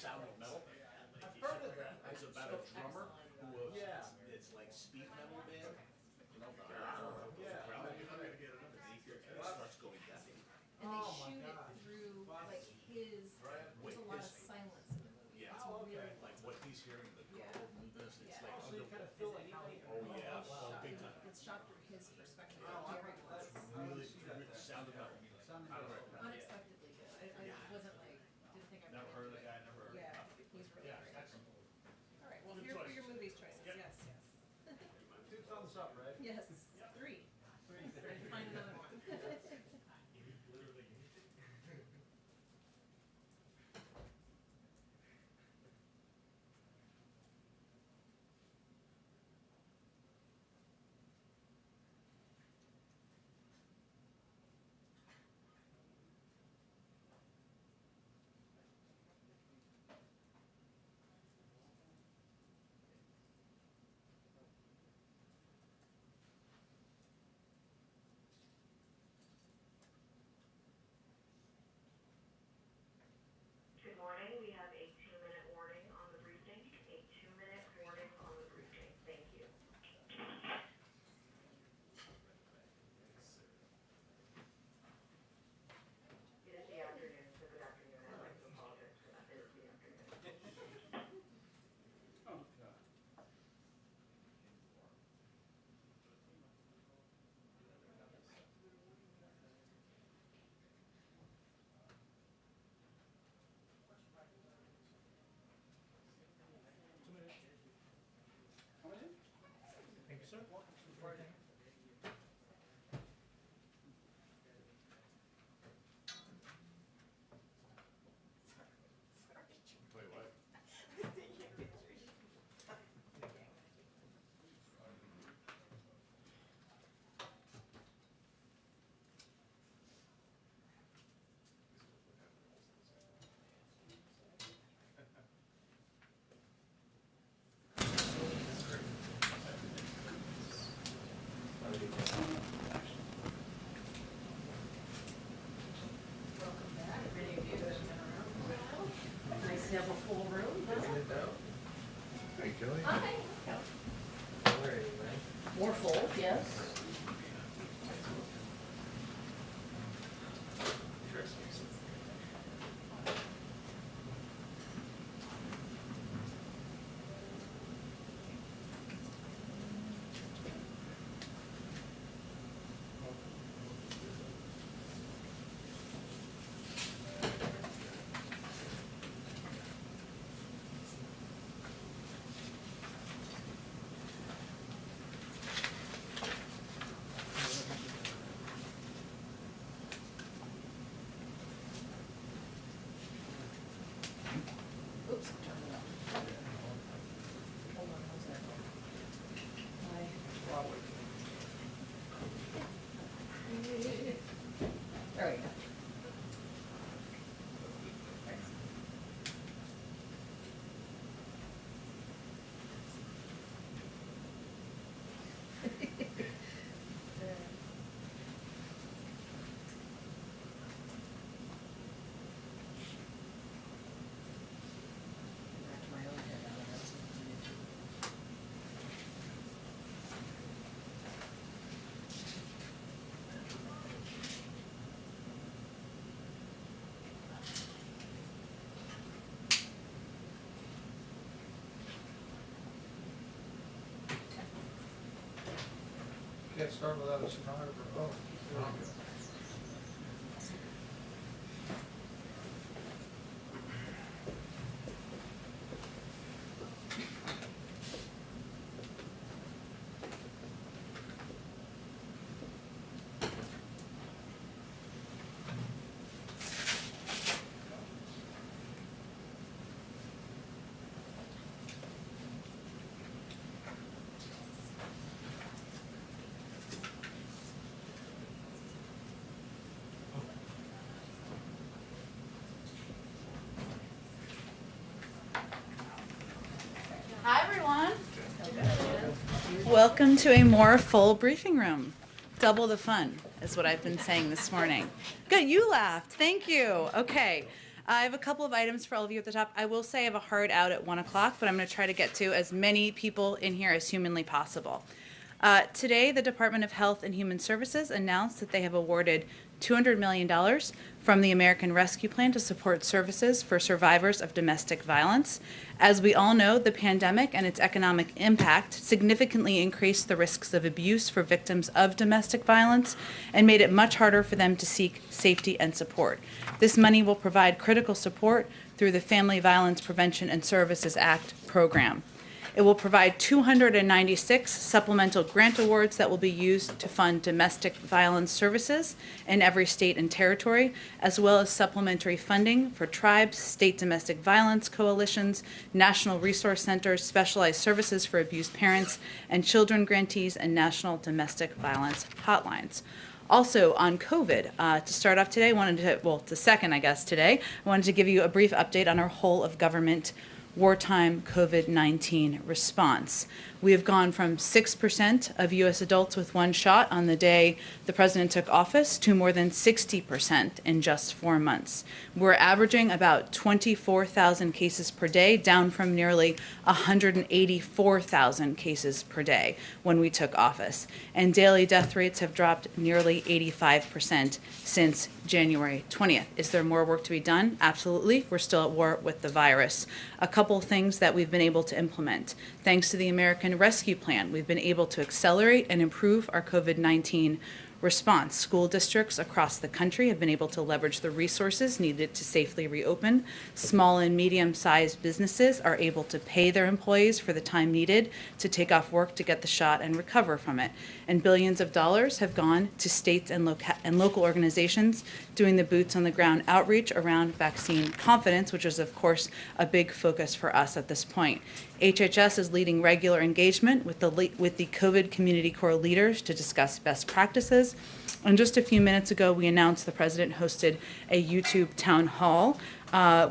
Sound of Metal. I've heard of that. It's about a drummer who was, it's like speed metal band. You know, it starts going deaf. And they shoot it through like his. There's a lot of silence in the movie. Yeah, It's really like what he's hearing, the girl and this, it's like So you kind of feel like how he. oh yeah, oh big time. It's shot through his perspective. Really, Sound of Metal. Unexpectedly good. I wasn't like didn't think I Never heard of the guy, never heard of Yeah, him. he's really great. All right, well, Good here for choice. your movies choices. Yep. Yes, yes. 2 thumbs up, right? Yes, three. Find another one. Good morning. We have a 2-minute warning on the briefing. A 2-minute warning on the briefing. Thank you. It is the afternoon, so good afternoon. I'd like to apologize for that. It is the afternoon. Thank you, sir. Wait, what? Welcome back. Many of you that have been around for a while. Nice to have a full room. Hey, Joey. Hi. How are you, man? More full, yes. Oops, turn it off. Hold on one second. Hi. There we go. Back to my own head now. Can't start without a stenographer. Oh, there we go. Hi, everyone. Welcome to a more full briefing room. Double the fun is what I've been saying this morning. Good, you laughed. Thank you. Okay. I have a couple of items for all of you at the top. I will say I have a hard out at 1 o'clock, but I'm going to try to get to as many people in here as humanly possible. Today, the Department of Health and Human Services announced that they have awarded $200 million from the American Rescue Plan to support services for survivors of domestic violence. As we all know, the pandemic and its economic impact significantly increased the risks of abuse for victims of domestic violence and made it much harder for them to seek safety and support. This money will provide critical support through the Family Violence Prevention and Services Act program. It will provide 296 supplemental grant awards that will be used to fund domestic violence services in every state and territory, as well as supplementary funding for tribes, state domestic violence coalitions, national resource centers, specialized services for abused parents and children grantees, and national domestic violence hotlines. Also on COVID, to start off today, I wanted to give you a brief update on our whole of government wartime COVID-19 response. We have gone from 6% of U.S. adults with one shot on the day the president took office to more than 60% in just 4 months. We're averaging about 24,000 cases per day, down from nearly 184,000 cases per day when we took office. And daily death rates have dropped nearly 85% since January 20th. Is there more work to be done? Absolutely. We're still at war with the virus. A couple things that we've been able to implement. Thanks to the American Rescue Plan, we've been able to accelerate and improve our COVID-19 response. School districts across the country have been able to leverage the resources needed to safely reopen. Small and medium-sized businesses are able to pay their employees for the time needed to take off work to get the shot and recover from it. And billions of dollars have gone to states and local organizations doing the boots-on-the-ground outreach around vaccine confidence, which is, of course, a big focus for us at this point. HHS is leading regular engagement with the COVID community core leaders to discuss best practices. And just a few minutes ago, we announced the president hosted a YouTube town hall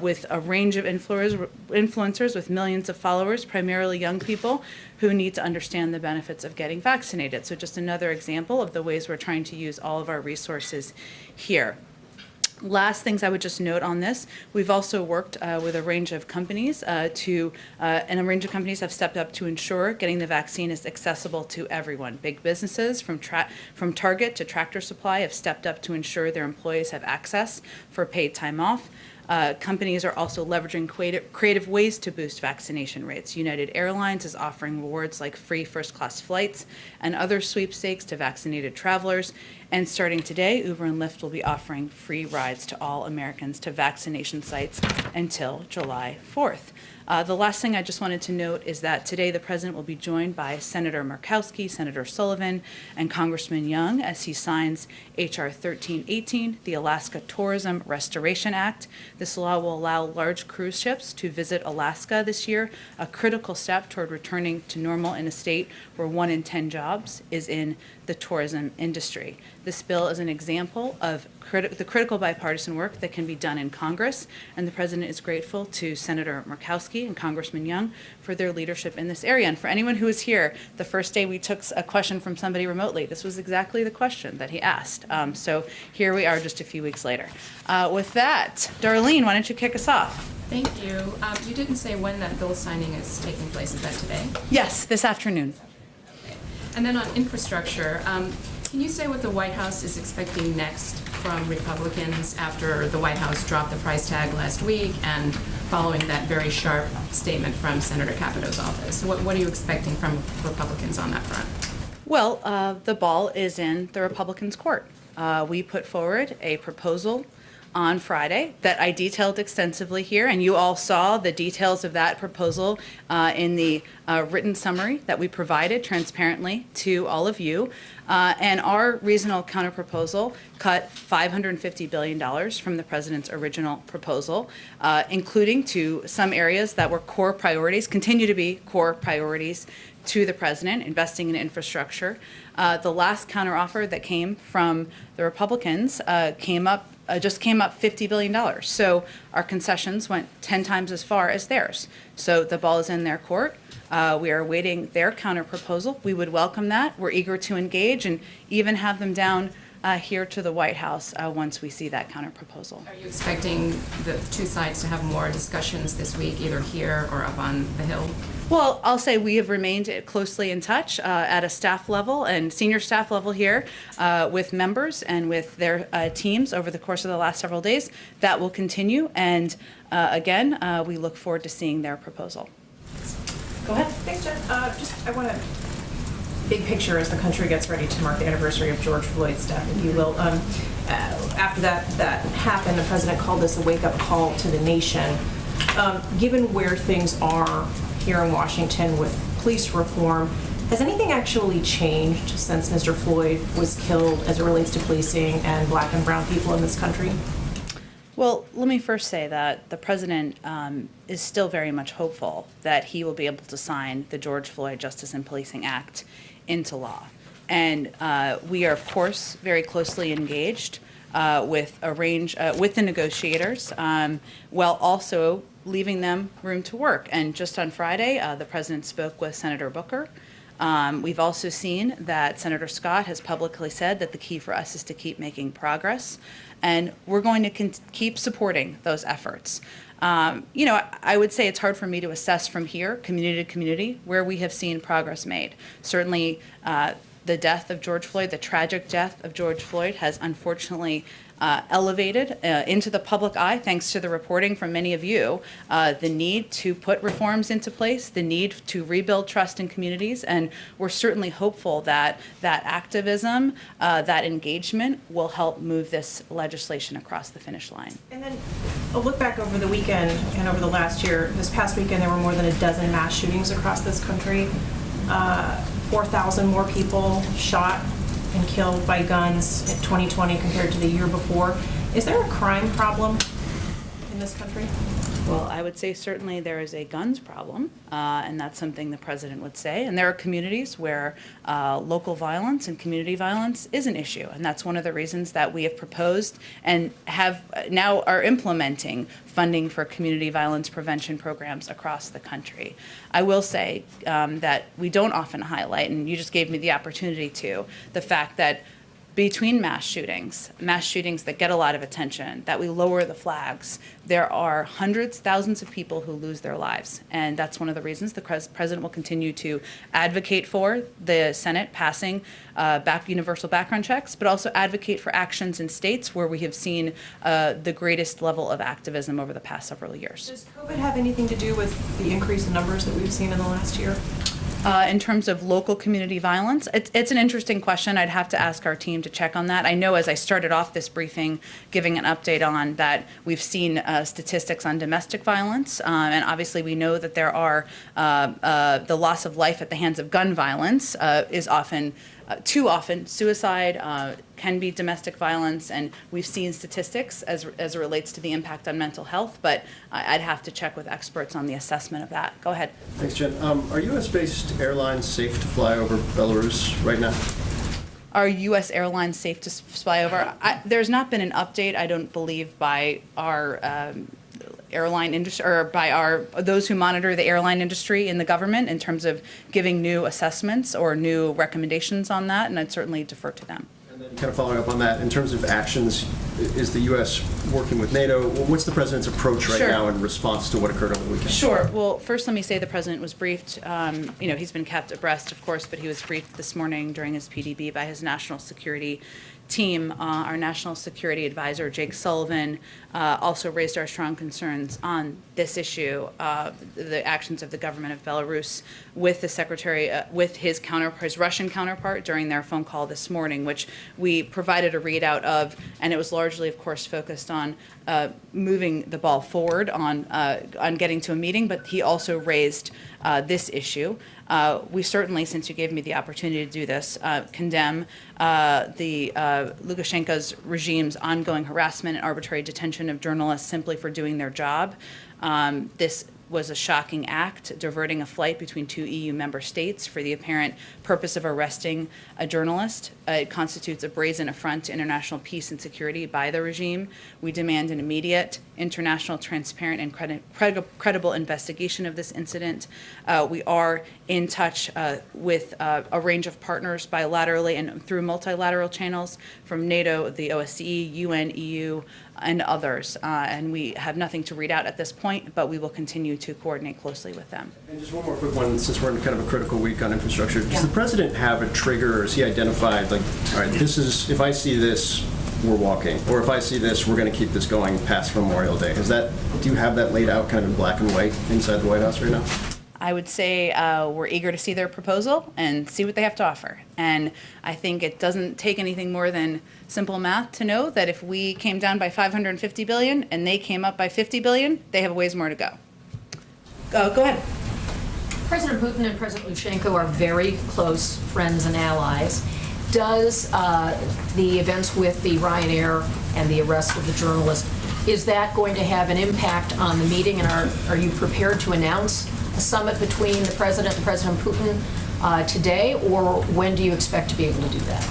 with a range of influencers with millions of followers, primarily young people who need to understand the benefits of getting vaccinated. So just another example of the ways we're trying to use all of our resources here. Last things I would just note on this, we've also worked with a range of companies and a range of companies have stepped up to ensure getting the vaccine is accessible to everyone. Big businesses from Target to Tractor Supply have stepped up to ensure their employees have access for paid time off. Companies are also leveraging creative ways to boost vaccination rates. United Airlines is offering rewards like free first-class flights and other sweepstakes to vaccinated travelers. And starting today, Uber and Lyft will be offering free rides to all Americans to vaccination sites until July 4th. The last thing I just wanted to note is that today the president will be joined by Senator Murkowski, Senator Sullivan, and Congressman Young as he signs H.R. 1318, the Alaska Tourism Restoration Act. This law will allow large cruise ships to visit Alaska this year, a critical step toward returning to normal in a state where 1 in 10 jobs is in the tourism industry. This bill is an example of the critical bipartisan work that can be done in Congress, and the president is grateful to Senator Murkowski and Congressman Young for their leadership in this area. And for anyone who was here the first day we took a question from somebody remotely, this was exactly the question that he asked. So here we are just a few weeks later. With that, Darlene, why don't you kick us off? Thank you. You didn't say when that bill signing is taking place. Is that today? Yes, this afternoon. Okay. And then on infrastructure, can you say what the White House is expecting next from Republicans after the White House dropped the price tag last week and following that very sharp statement from Senator Capito's office? What are you expecting from Republicans on that front? Well, the ball is in the Republicans' court. We put forward a proposal on Friday that I detailed extensively here, and you all saw the details of that proposal in the written summary that we provided transparently to all of you. And our reasonable counterproposal cut $550 billion from the president's original proposal, including to some areas that were core priorities, continue to be core priorities to the president, investing in infrastructure. The last counteroffer that came from the Republicans just came up $50 billion. So our concessions went 10 times as far as theirs. So the ball is in their court. We are awaiting their counterproposal. We would welcome that. We're eager to engage and even have them down here to the White House once we see that counterproposal. Are you expecting the two sides to have more discussions this week, either here or up on the Hill? Well, I'll say we have remained closely in touch at a staff level and senior staff level here with members and with their teams over the course of the last several days. That will continue, and again, we look forward to seeing their proposal. Go ahead. Thanks, Jen. I want to big picture as the country gets ready to mark the anniversary of George Floyd's death, if you will. After that happened, the president called this a wake-up call to the nation. Given where things are here in Washington with police reform, has anything actually changed since Mr. Floyd was killed as it relates to policing and black and brown people in this country? Well, let me first say that the president is still very much hopeful that he will be able to sign the George Floyd Justice and Policing Act into law. And we are, of course, very closely engaged with the negotiators, while also leaving them room to work. And just on Friday, the president spoke with Senator Booker. We've also seen that Senator Scott has publicly said that the key for us is to keep making progress, and we're going to keep supporting those efforts. I would say it's hard for me to assess from here, community to community, where we have seen progress made. Certainly, the death of George Floyd, the tragic death of George Floyd, has unfortunately elevated into the public eye, thanks to the reporting from many of you, the need to put reforms into place, the need to rebuild trust in communities, and we're certainly hopeful that that activism, that engagement will help move this legislation across the finish line. And then a look back over the weekend and over the last year. This past weekend, there were more than a dozen mass shootings across this country. 4,000 more people shot and killed by guns in 2020 compared to the year before. Is there a crime problem in this country? Well, I would say certainly there is a guns problem, and that's something the president would say. And there are communities where local violence and community violence is an issue, and that's one of the reasons that we have proposed and have now are implementing funding for community violence prevention programs across the country. I will say that we don't often highlight, and you just gave me the opportunity to, the fact that between mass shootings that get a lot of attention, that we lower the flags, there are hundreds, thousands of people who lose their lives. And that's one of the reasons the president will continue to advocate for the Senate passing universal background checks, but also advocate for actions in states where we have seen the greatest level of activism over the past several years. Does COVID have anything to do with the increase in numbers that we've seen in the last year? In terms of local community violence, it's an interesting question. I'd have to ask our team to check on that. I know as I started off this briefing giving an update on that, we've seen statistics on domestic violence, and obviously we know that there are the loss of life at the hands of gun violence is often too often suicide, can be domestic violence, and we've seen statistics as it relates to the impact on mental health, but I'd have to check with experts on the assessment of that. Go ahead. Thanks, Jen. Are U.S.-based airlines safe to fly over Belarus right now? Are U.S. airlines safe to fly over? There's not been an update, I don't believe, by our airline industry or by those who monitor the airline industry in the government in terms of giving new assessments or new recommendations on that, and I'd certainly defer to them. And then kind of following up on that, in terms of actions, is the U.S. working with NATO? What's the president's approach right now in response to what occurred over the weekend? Sure. Well, first let me say the president was briefed. He's been kept abreast, of course, but he was briefed this morning during his PDB by his national security team. Our national security advisor, Jake Sullivan, also raised our strong concerns on this issue, the actions of the government of Belarus with the secretary, with his Russian counterpart during their phone call this morning, which we provided a readout of, and it was largely, of course, focused on moving the ball forward on getting to a meeting, but he also raised this issue. We certainly, since you gave me the opportunity to do this, condemn the Lukashenko's regime's ongoing harassment and arbitrary detention of journalists simply for doing their job. This was a shocking act, diverting a flight between 2 EU member states for the apparent purpose of arresting a journalist. It constitutes a brazen affront to international peace and security by the regime. We demand an immediate, international, transparent, and credible investigation of this incident. We are in touch with a range of partners bilaterally and through multilateral channels from NATO, the OSCE, UN, EU, and others. And we have nothing to read out at this point, but we will continue to coordinate closely with them. And just one more quick one, since we're in kind of a critical week on infrastructure. Does the president have a trigger, or is he identified, like, all right, this is, if I see this, we're walking, or if I see this, we're going to keep this going past Memorial Day? Do you have that laid out kind of in black and white inside the White House right now? I would say we're eager to see their proposal and see what they have to offer. And I think it doesn't take anything more than simple math to know that if we came down by $550 billion and they came up by $50 billion, they have a ways more to go. Go ahead. President Putin and President Lukashenko are very close friends and allies. Does the events with the Ryanair and the arrest of the journalist, is that going to have an impact on the meeting? And are you prepared to announce a summit between the President and President Putin today, or when do you expect to be able to do that?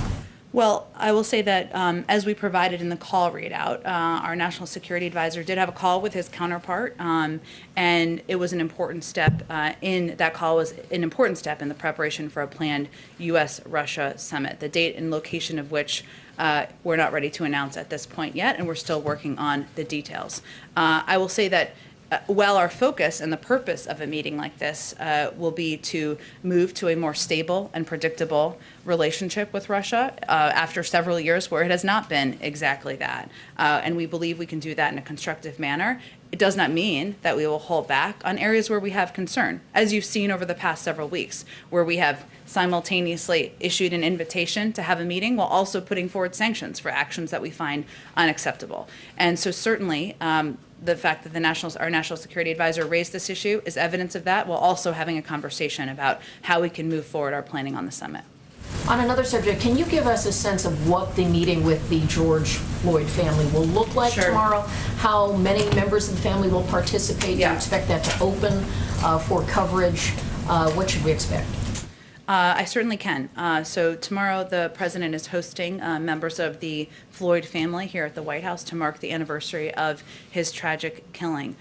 Well, I will say that as we provided in the call readout, our national security advisor did have a call with his counterpart, and it was an important step in that call was an important step in the preparation for a planned U.S.-Russia summit, the date and location of which we're not ready to announce at this point yet, and we're still working on the details. I will say that while our focus and the purpose of a meeting like this will be to move to a more stable and predictable relationship with Russia after several years where it has not been exactly that, and we believe we can do that in a constructive manner, it does not mean that we will hold back on areas where we have concern, as you've seen over the past several weeks, where we have simultaneously issued an invitation to have a meeting while also putting forward sanctions for actions that we find unacceptable. And so certainly, the fact that our national security advisor raised this issue is evidence of that, while also having a conversation about how we can move forward our planning on the summit. On another subject, can you give us a sense of what the meeting with the George Floyd family will look like tomorrow? How many members of the family will participate? Do you expect that to open for coverage? What should we expect? I certainly can. So tomorrow the president is hosting members of the Floyd family here at the White House to mark the anniversary of his tragic killing.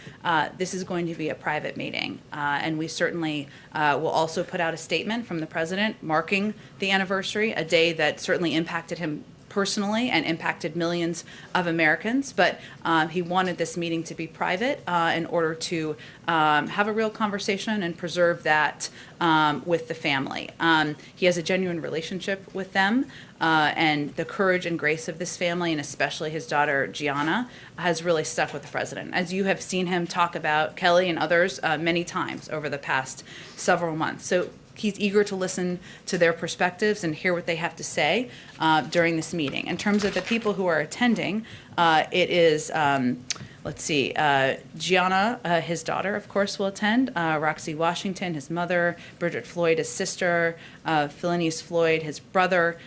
This is going to be a private meeting, and we certainly will also put out a statement from the president marking the anniversary, a day that certainly impacted him personally and impacted millions of Americans, but he wanted this meeting to be private in order to have a real conversation and preserve that with the family. He has a genuine relationship with them, and the courage and grace of this family, and especially his daughter Gianna, has really stuck with the president, as you have seen him talk about Kelly and others many times over the past several months. So he's eager to listen to their perspectives and hear what they have to say during this meeting. In terms of the people who are attending, it is, Gianna, his daughter, of course, will attend. Roxy Washington, his mother. Bridget Floyd, his sister. Philanese Floyd, his brother.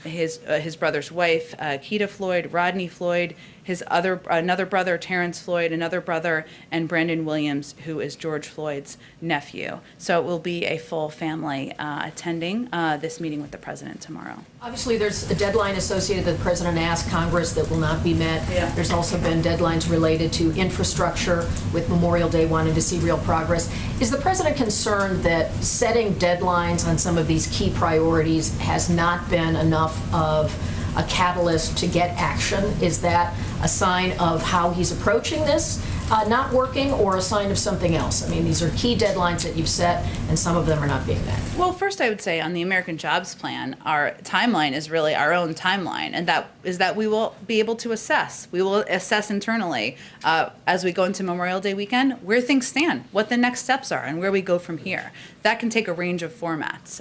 His brother's wife, Keita Floyd. Rodney Floyd. Another brother, Terrence Floyd, another brother, and Brandon Williams, who is George Floyd's nephew. So it will be a full family attending this meeting with the president tomorrow. Obviously, there's a deadline associated that the president asked Congress that will not be met. There's also been deadlines related to infrastructure, with Memorial Day wanting to see real progress. Is the president concerned that setting deadlines on some of these key priorities has not been enough of a catalyst to get action? Is that a sign of how he's approaching this not working, or a sign of something else? I mean, these are key deadlines that you've set, and some of them are not being met. Well, first I would say on the American Jobs Plan, our timeline is really our own timeline, and that is that we will be able to assess. We will assess internally as we go into Memorial Day weekend where things stand, what the next steps are, and where we go from here. That can take a range of formats.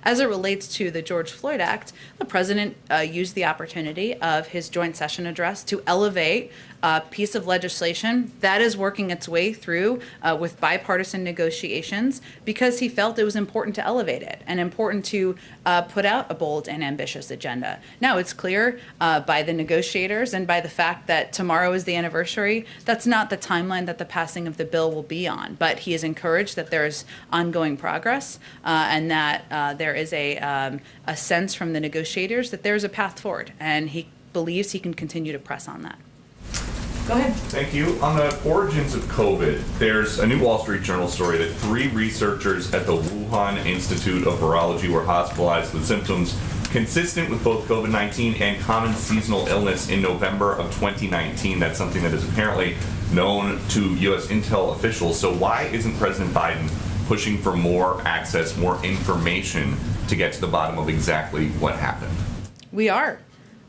As it relates to the George Floyd Act, the president used the opportunity of his joint session address to elevate a piece of legislation That is working its way through with bipartisan negotiations because he felt it was important to elevate it and important to put out a bold and ambitious agenda. Now, it's clear by the negotiators and by the fact that tomorrow is the anniversary, that's not the timeline that the passing of the bill will be on. But he is encouraged that there's ongoing progress and that there is a sense from the negotiators that there's a path forward. And he believes he can continue to press on that. Go ahead. Thank you. On the origins of COVID, there's a new Wall Street Journal story that 3 researchers at the Wuhan Institute of Virology were hospitalized with symptoms consistent with both COVID-19 and common seasonal illness in November of 2019. That's something that is apparently known to U.S. intel officials. So why isn't President Biden pushing for more access, more information to get to the bottom of exactly what happened? We are.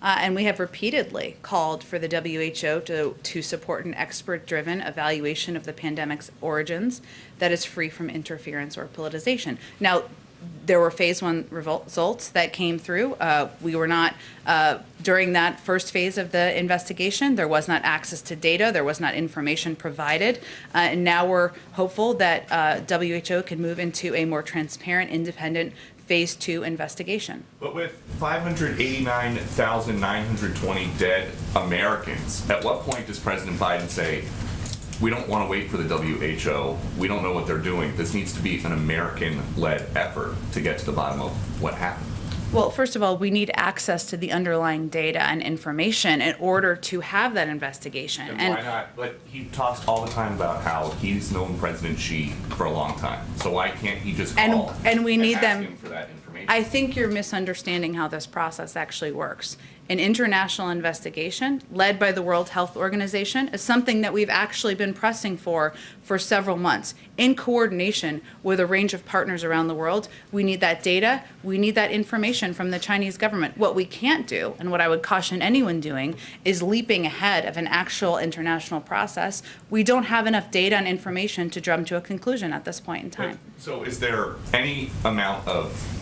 And we have repeatedly called for the WHO to support an expert-driven evaluation of the pandemic's origins that is free from interference or politicization. Now, there were phase 1 results that came through. We were not, during that first phase of the investigation, there was not access to data, there was not information provided. And now we're hopeful that WHO can move into a more transparent, independent phase 2 investigation. But with 589,920 dead Americans, at what point does President Biden say, we don't want to wait for the WHO, we don't know what they're doing, this needs to be an American-led effort to get to the bottom of what happened? Well, first of all, we need access to the underlying data and information in order to have that investigation. And why not? But he talks all the time about how he's known President Xi for a long time. So why can't he just call and we need ask them him for that information? I think you're misunderstanding how this process actually works. An international investigation led by the World Health Organization is something that we've actually been pressing for several months in coordination with a range of partners around the world. We need that data. We need that information from the Chinese government. What we can't do, and what I would caution anyone doing, is leaping ahead of an actual international process. We don't have enough data and information to drum to a conclusion at this point in time. So is there any amount of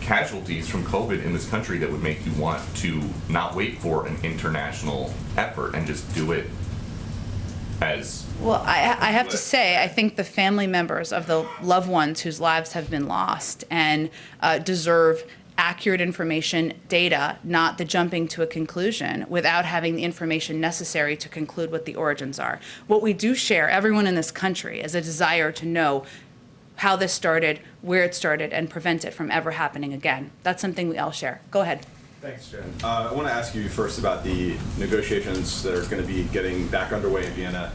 casualties from COVID in this country that would make you want to not wait for an international effort and just do it as... Well, I have to say, I think the family members of the loved ones whose lives have been lost and deserve accurate information, data, not the jumping to a conclusion without having the information necessary to conclude what the origins are. What we do share, everyone in this country, is a desire to know how this started, where it started, and prevent it from ever happening again. That's something we all share. Go ahead. Thanks, Jen. I want to ask you first about the negotiations that are going to be getting back underway in Vienna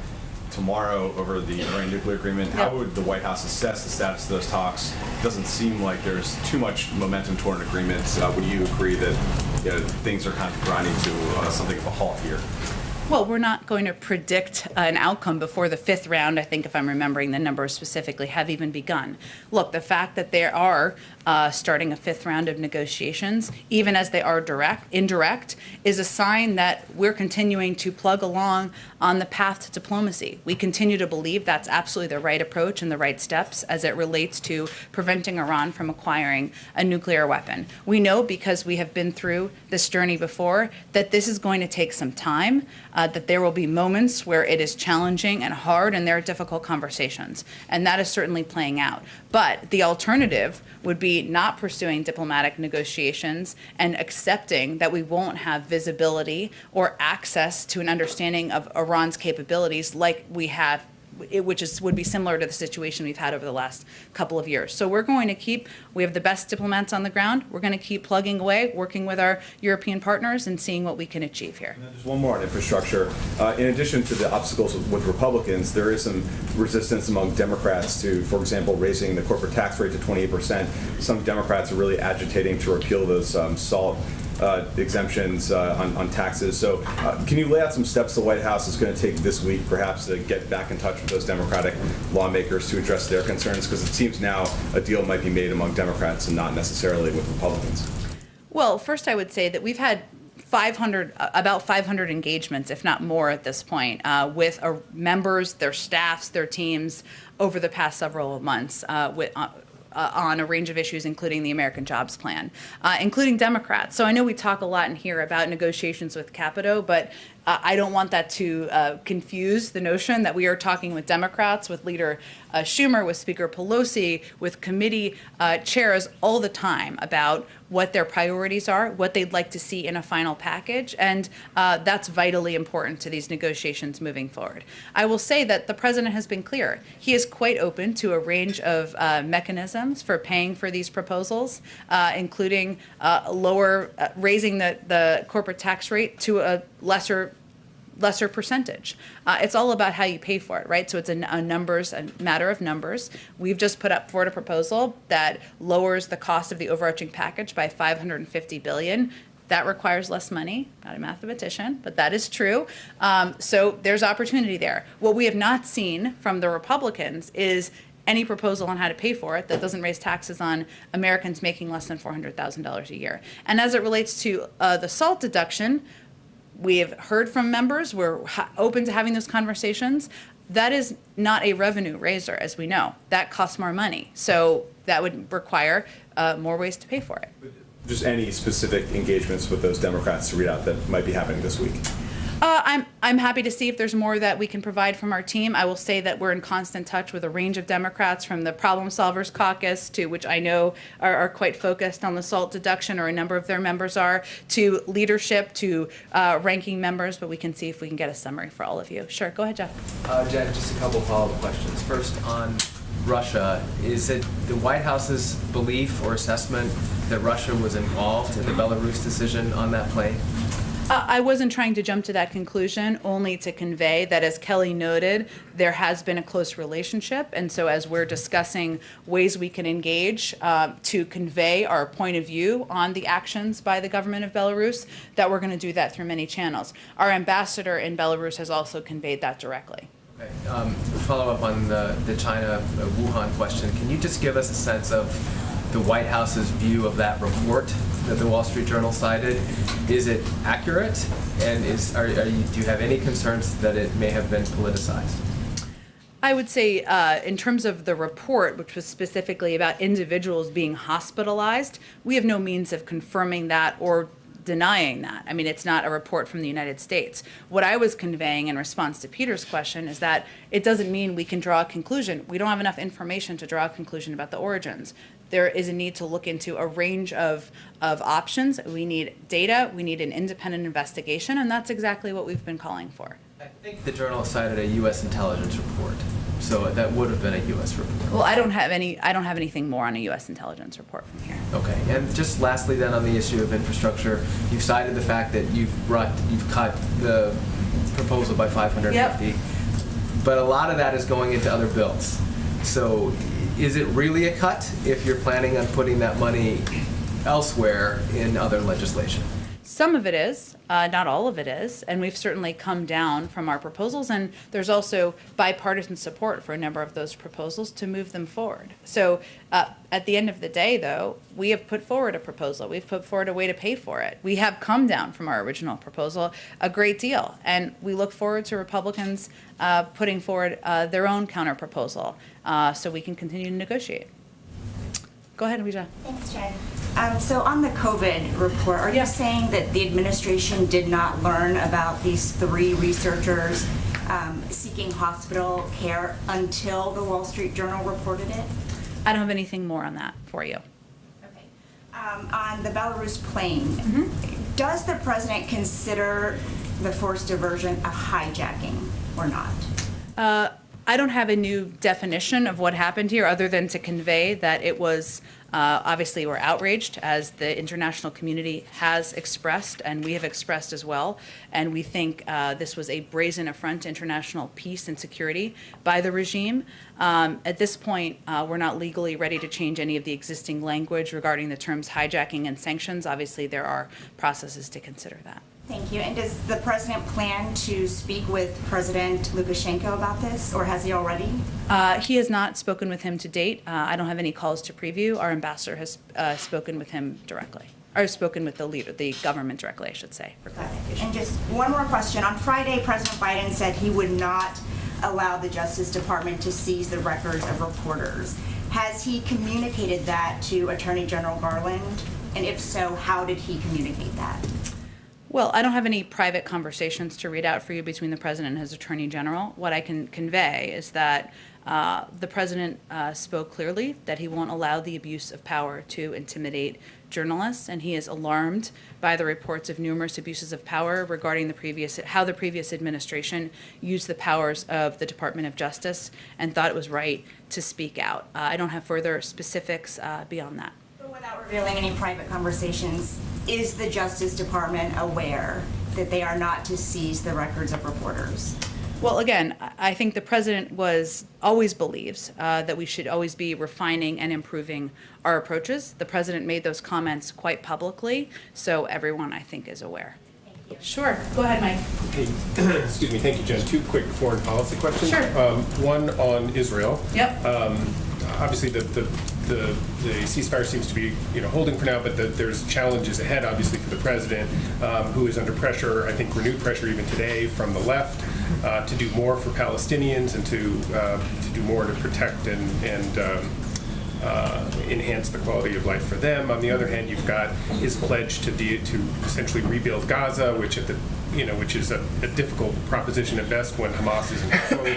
tomorrow over the Iran nuclear agreement. How would the White House assess the status of those talks? It doesn't seem like there's too much momentum toward an agreement. Would you agree that things are kind of grinding to something of a halt here? Well, we're not going to predict an outcome before the 5th round, I think, if I'm remembering the numbers specifically, have even begun. Look, the fact that they are starting a 5th round of negotiations, even as they are indirect, is a sign that we're continuing to plug along on the path to diplomacy. We continue to believe that's absolutely the right approach and the right steps as it relates to preventing Iran from acquiring a nuclear weapon. We know, because we have been through this journey before, that this is going to take some time, that there will be moments where it is challenging and hard and there are difficult conversations. And that is certainly playing out. But the alternative would be not pursuing diplomatic negotiations and accepting that we won't have visibility or access to an understanding of Iran's capabilities like we have, which would be similar to the situation we've had over the last couple of years. So we're going to we have the best diplomats on the ground. We're going to keep plugging away, working with our European partners and seeing what we can achieve here. And then just one more on infrastructure. In addition to the obstacles with Republicans, there is some resistance among Democrats to, for example, raising the corporate tax rate to 28%. Some Democrats are really agitating to repeal those SALT exemptions on taxes. So can you lay out some steps the White House is going to take this week, perhaps, to get back in touch with those Democratic lawmakers to address their concerns? Because it seems now a deal might be made among Democrats and not necessarily with Republicans. Well, first I would say that we've had about 500 engagements, if not more at this point, with our members, their staffs, their teams over the past several months on a range of issues, including the American Jobs Plan, including Democrats. So I know we talk a lot in here about negotiations with Capito, but I don't want that to confuse the notion that we are talking with Democrats, with Leader Schumer, with Speaker Pelosi, with committee chairs all the time about what their priorities are, what they'd like to see in a final package, and that's vitally important to these negotiations moving forward. I will say that the president has been clear. He is quite open to a range of mechanisms for paying for these proposals, including raising the corporate tax rate to a lesser percentage. It's all about how you pay for it, right? So it's a matter of numbers. We've just put up forward a proposal that lowers the cost of the overarching package by $550 billion. That requires less money. Not a mathematician, but that is true. So there's opportunity there. What we have not seen from the Republicans is any proposal on how to pay for it that doesn't raise taxes on Americans making less than $400,000 a year. And as it relates to the SALT deduction, we have heard from members. We're open to having those conversations. That is not a revenue raiser, as we know. That costs more money. So that would require more ways to pay for it. Just any specific engagements with those Democrats to read out that might be happening this week? I'm happy to see if there's more that we can provide from our team. I will say that we're in constant touch with a range of Democrats, from the Problem Solvers Caucus, to which I know are quite focused on the SALT deduction, or a number of their members are, to leadership, to ranking members, but we can see if we can get a summary for all of you. Sure, go ahead, Jeff. Jen, just a couple follow-up questions. First, on Russia, is it the White House's belief or assessment that Russia was involved in the Belarus decision on that plane? I wasn't trying to jump to that conclusion, only to convey that, as Kelly noted, there has been a close relationship. And so as we're discussing ways we can engage to convey our point of view on the actions by the government of Belarus, that we're going to do that through many channels. Our ambassador in Belarus has also conveyed that directly. Okay. Follow up on the China Wuhan question. Can you just give us a sense of the White House's view of that report that the Wall Street Journal cited? Is it accurate? And do you have any concerns that it may have been politicized? I would say in terms of the report, which was specifically about individuals being hospitalized, we have no means of confirming that or denying that. I mean, it's not a report from the United States. What I was conveying in response to Peter's question is that it doesn't mean we can draw a conclusion. We don't have enough information to draw a conclusion about the origins. There is a need to look into a range of options. We need data, we need an independent investigation, and that's exactly what we've been calling for. I think the Journal cited a U.S. intelligence report, so that would have been a U.S. report. Well, I don't have anything more on a U.S. intelligence report from here. Okay, and just lastly then, on the issue of infrastructure, you've cited the fact that you've cut the proposal by $550, yep. But a lot of that is going into other bills. So is it really a cut if you're planning on putting that money elsewhere in other legislation? Some of it is, not all of it is, and we've certainly come down from our proposals, and there's also bipartisan support for a number of those proposals to move them forward. So at the end of the day, though, we have put forward a proposal. We've put forward a way to pay for it. We have come down from our original proposal a great deal, and we look forward to Republicans putting forward their own counter-proposal so we can continue to negotiate. Go ahead, Ouija. Thanks, Jen. So on the COVID report, are you saying that the administration did not learn about these 3 researchers seeking hospital care until the Wall Street Journal reported it? I don't have anything more on that for you. Okay. On the Belarus plane, does the president consider the forced diversion a hijacking or not? I don't have a new definition of what happened here other than to convey that it was, obviously we're outraged, as the international community has expressed and we have expressed as well. And we think this was a brazen affront to international peace and security by the regime. At this point, we're not legally ready to change any of the existing language regarding the terms hijacking and sanctions. Obviously, there are processes to consider that. Thank you. And does the president plan to speak with President Lukashenko about this, or has he already? He has not spoken with him to date. I don't have any calls to preview. Our ambassador has spoken with him directly, or spoken with the leader, the government directly, I should say, for clarification. And just one more question. On Friday, President Biden said he would not allow the Justice Department to seize the records of reporters. Has he communicated that to Attorney General Garland? And if so, how did he communicate that? Well, I don't have any private conversations to read out for you between the president and his attorney general. What I can convey is that the president spoke clearly that he won't allow the abuse of power to intimidate journalists, and he is alarmed by the reports of numerous abuses of power regarding how the previous administration used the powers of the Department of Justice, and thought it was right to speak out. I don't have further specifics beyond that. But without revealing any private conversations, is the Justice Department aware that they are not to seize the records of reporters? Well, again, I think the president always believes that we should always be refining and improving our approaches. The president made those comments quite publicly, so everyone, I think, is aware. Sure. Go ahead, Mike. Hey, excuse me. Thank you, Jen. 2 quick foreign policy questions. Sure. One on Israel. Yep. Obviously, the ceasefire seems to be holding for now, but there's challenges ahead, obviously, for the president, who is under pressure, I think renewed pressure even today from the left, to do more for Palestinians and to do more to protect and enhance the quality of life for them. On the other hand, you've got his pledge to essentially rebuild Gaza, which is a difficult proposition at best when Hamas is in control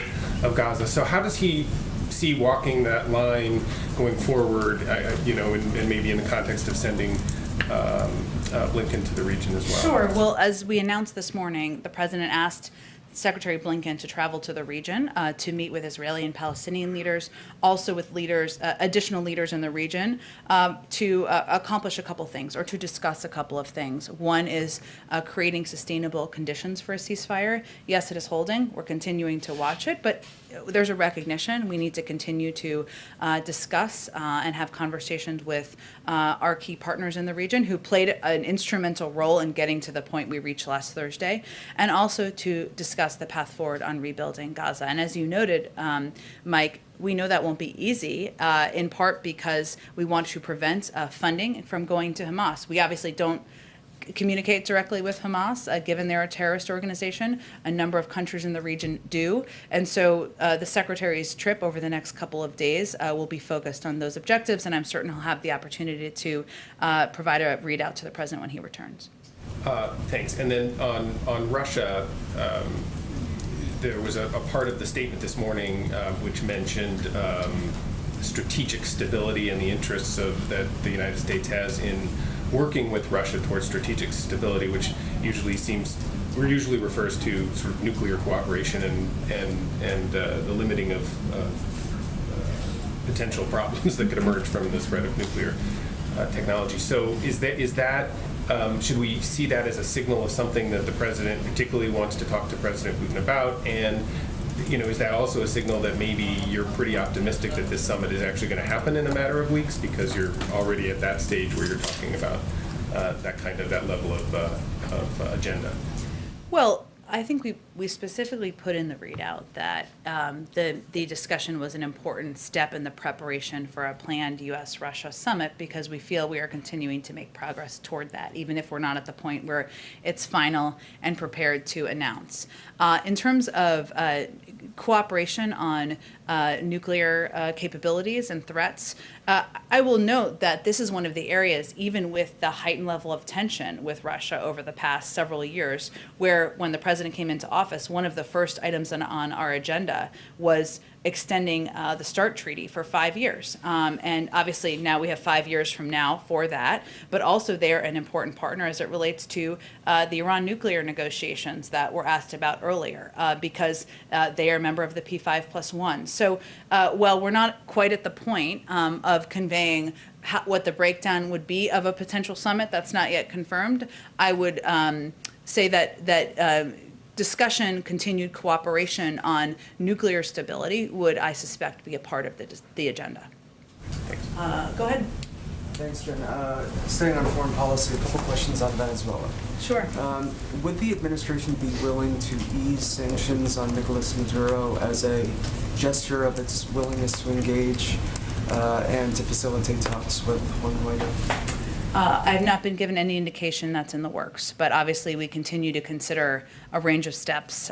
of Gaza. So how does he see walking that line going forward, and maybe in the context of sending Blinken to the region as well? Sure. Well, as we announced this morning, the president asked Secretary Blinken to travel to the region to meet with Israeli and Palestinian leaders, also with additional leaders in the region, to accomplish a couple things, or to discuss a couple of things. One is creating sustainable conditions for a ceasefire. Yes, it is holding. We're continuing to watch it, but there's a recognition we need to continue to discuss and have conversations with our key partners in the region who played an instrumental role in getting to the point we reached last Thursday, and also to discuss the path forward on rebuilding Gaza. And as you noted, Mike, we know that won't be easy, in part because we want to prevent funding from going to Hamas. We obviously don't communicate directly with Hamas, given they're a terrorist organization. A number of countries in the region do. And so the Secretary's trip over the next couple of days will be focused on those objectives, and I'm certain he'll have the opportunity to provide a readout to the President when he returns. Thanks. And then on Russia, there was a part of the statement this morning which mentioned strategic stability and the interests that the United States has in working with Russia towards strategic stability, which usually refers to sort of nuclear cooperation and the limiting of potential problems that could emerge from the spread of nuclear technology. So is that should we see that as a signal of something that the president particularly wants to talk to President Putin about? And is that also a signal that maybe you're pretty optimistic that this summit is actually going to happen in a matter of weeks, because you're already at that stage where you're talking about that level of agenda? Well, I think we specifically put in the readout that the discussion was an important step in the preparation for a planned U.S.-Russia summit, because we feel we are continuing to make progress toward that, even if we're not at the point where it's final and prepared to announce. In terms of cooperation on nuclear capabilities and threats, I will note that this is one of the areas, even with the heightened level of tension with Russia over the past several years, where when the president came into office, one of the first items on our agenda was extending the START treaty for 5 years. And obviously now we have 5 years from now for that, but also they're an important partner as it relates to the Iran nuclear negotiations that were asked about earlier, because they are a member of the P5+1. So while we're not quite at the point of conveying what the breakdown would be of a potential summit, that's not yet confirmed, I would say that discussion, continued cooperation on nuclear stability would, I suspect, be a part of the agenda. Go ahead. Thanks, Jen. Staying on foreign policy, a couple questions on Venezuela. Sure. Would the administration be willing to ease sanctions on Nicolas Maduro as a gesture of its willingness to engage and to facilitate talks with Juan Guaido? I have not been given any indication that's in the works, but obviously we continue to consider a range of steps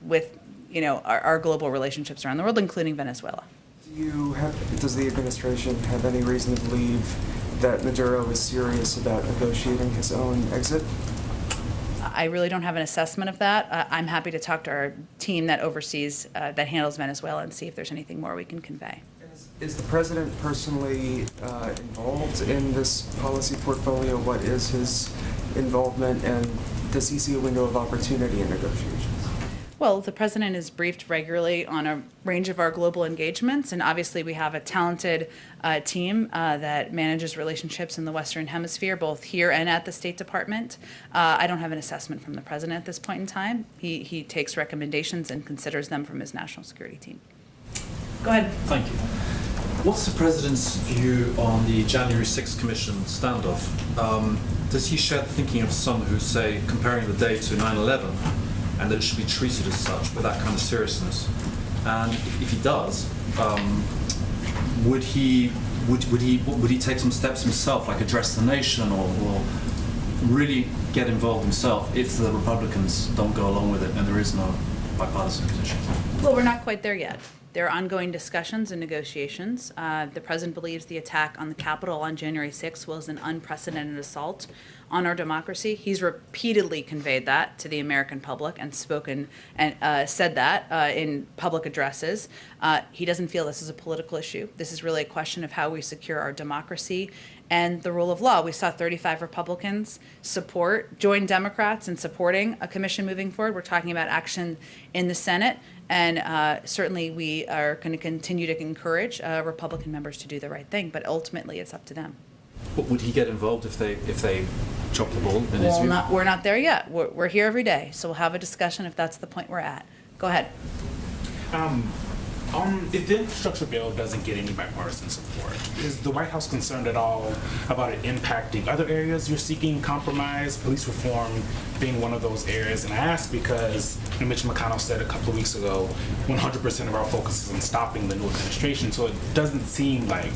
with our global relationships around the world, including Venezuela. Do Does the administration have any reason to believe that Maduro is serious about negotiating his own exit? I really don't have an assessment of that. I'm happy to talk to our team that oversees, that handles Venezuela and see if there's anything more we can convey. Is the president personally involved in this policy portfolio? What is his involvement, and does he see a window of opportunity in negotiations? Well, the president is briefed regularly on a range of our global engagements, and obviously we have a talented team that manages relationships in the Western Hemisphere, both here and at the State Department. I don't have an assessment from the president at this point in time. He takes recommendations and considers them from his national security team. Go ahead. Thank you. What's the president's view on the January 6th Commission standoff? Does he share the thinking of some who say comparing the day to 9/11 and that it should be treated as such with that kind of seriousness? And if he does, would he take some steps himself, like address the nation or really get involved himself if the Republicans don't go along with it and there is no bipartisan position? Well, we're not quite there yet. There are ongoing discussions and negotiations. The president believes the attack on the Capitol on January 6th was an unprecedented assault on our democracy. He's repeatedly conveyed that to the American public and spoken and said that in public addresses. He doesn't feel this is a political issue. This is really a question of how we secure our democracy and the rule of law. We saw 35 Republicans join Democrats in supporting a commission moving forward. We're talking about action in the Senate. And certainly we are going to continue to encourage Republican members to do the right thing, but ultimately it's up to them. But would he get involved if they drop the ball in his view? We're not there yet. We're here every day, so we'll have a discussion if that's the point we're at. Go ahead. If the infrastructure bill doesn't get any bipartisan support, is the White House concerned at all about it impacting other areas you're seeking compromise, police reform being one of those areas? And I ask because Mitch McConnell said a couple of weeks ago, 100% of our focus is on stopping the new administration, so it doesn't seem like